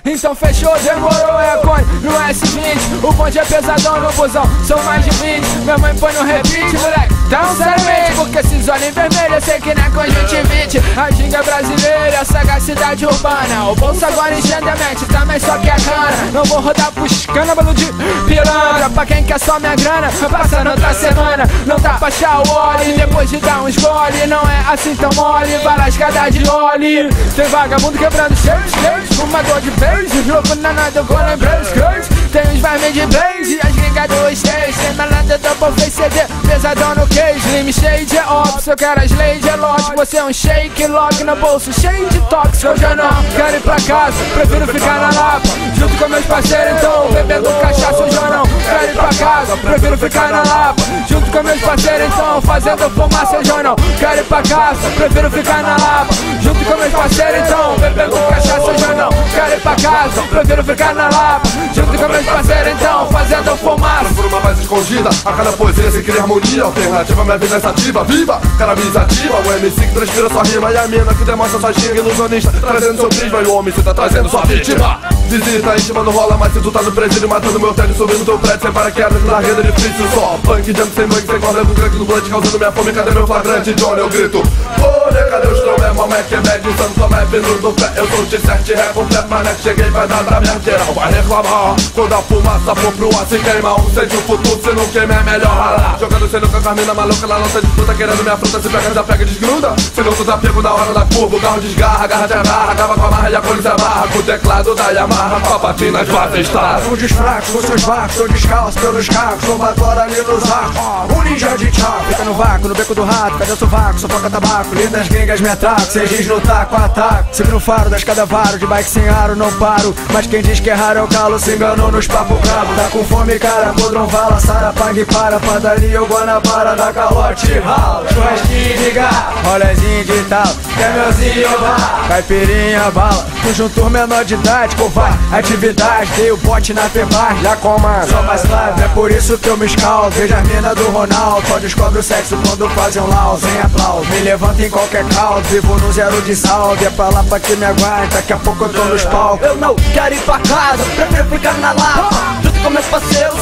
Então fechou, demorou, é Cone no S20. O bonde é pesadão no busão, são mais de 20. Minha mãe põe no repeat, moleque, tão seriamente. Porque esses olhos vermelhos, eu sei que não é conjuntivite. A ginga brasileira, sagacidade urbana. O bolso agora enchendo a mente, também só que é cana. Não vou rodar pros cânabalo de pilantra. Pra quem quer só minha grana, passando outra semana. Não dá pra achar o óleo, depois de dar uns gole. Não é assim tão mole, vai lascada de loli. Tem vagabundo quebrando cheios, fumador de vez. Louco na nada, eu vou lembrar os crentes. Tem uns vermes de blaze, as gringas do stage. Tem malandro, double face CD, pesadão no cage. Slim shade é óbvio, se eu quero as leis é lógico. Você é um shake, lock no bolso, cheio de tóxico. Eu já não quero ir pra casa, prefiro ficar na Lapa junto com meus parceiros, então bebendo cachaça. Eu já não quero ir pra casa, prefiro ficar na Lapa junto com meus parceiros, então fazendo fumaça. Eu já não quero ir pra casa, prefiro ficar na Lapa junto com meus parceiros, então bebendo cachaça. Eu já não quero ir pra casa, prefiro ficar na Lapa junto com meus parceiros, então fazendo fumaça. Por uma mais escondida, a cada poesia se cria harmonia. Alternativa, minha vida é sativa, viva, cannabis ativa. O MC que transpira sua rima e a mina que demonstra sua ginga. Ilusionista, trazendo seu prisma e o homem se tá trazendo sua vítima. Visita íntima não rola, mas se tu tá no presídio matando meu tédio, subindo teu prédio sem paraquedas na rede de frício. Só punk, jump sem bug, sem corda, com crack no blunt, causando minha fome. Cadê meu flagrante, Johnny? Eu grito, olha, cadê os tromé, mamé, que bad, usando sua map, no pé. Eu sou T7, rap completo, mas que cheguei, vai dar pra minha geral, vai reclamar. Quando a fumaça for pro ar, se queima, sente o futuro, se não queima é melhor ralar. Jogando sendo com a Carmina maluca na nossa disputa, querendo minha fruta, se pega, já pega e desgruda. Se não tu desapego na hora da curva, o carro desgarra, agarra de agarra, acaba com a marra e a polícia amarra. Com o teclado da Yamaha, com a patina as bases está. Um desfraco, com seus barcos, tô descalço pelos carros, combatório ali nos arcos. Um ninja de tchau, fica no vácuo, no beco do rato, cadê o sovaco, sufoca tabaco. Lindas gringas me atracam, cês diz no taco, ataco. Sempre no faro da escada varo, de bike sem aro, não paro. Mas quem diz que é raro é o calo, se enganou nos papo brabo. Tá com fome, cara, podrão vala, sara, pague para. Padaria ou Guanabara, da calote, rala. Churrasquinho de garra, rolezinho de tal, caminhãozinho bar, caipirinha, bala. Conjuntor menor de idade, covarde, atividade. Dei o bote na Febar, já comando. Só mais leve, é por isso que eu me escaldo. Veja a mina do Ronaldo, só descobre o sexo quando fazem um lau, sem aplauso. Me levanto em qualquer caldo, vivo no zero de saldo. É pra lá pra que me aguenta, daqui a pouco eu tô nos palcos. Eu não quero ir pra casa, prefiro ficar na Lapa junto com meus parceiros.